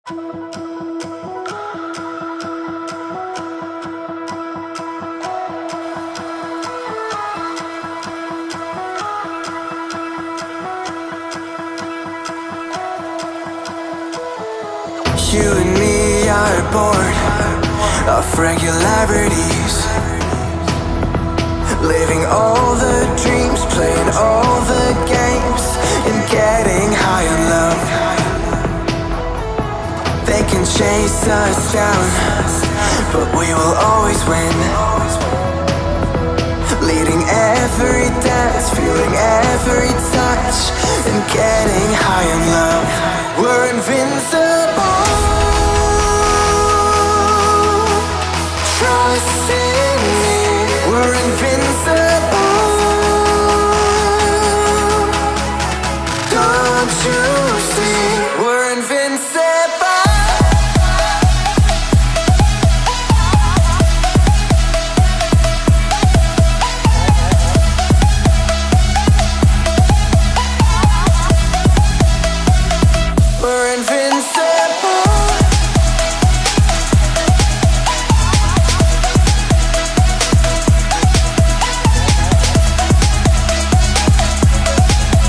You and me are bored of regularities, living all the dreams, playing all the games, and getting high on love. They can chase us down, but we will always win. Leading every dance, feeling every touch, and getting high on love. We're invincible. Trust in me, we're invincible. Don't you see, we're invincible. We're invincible.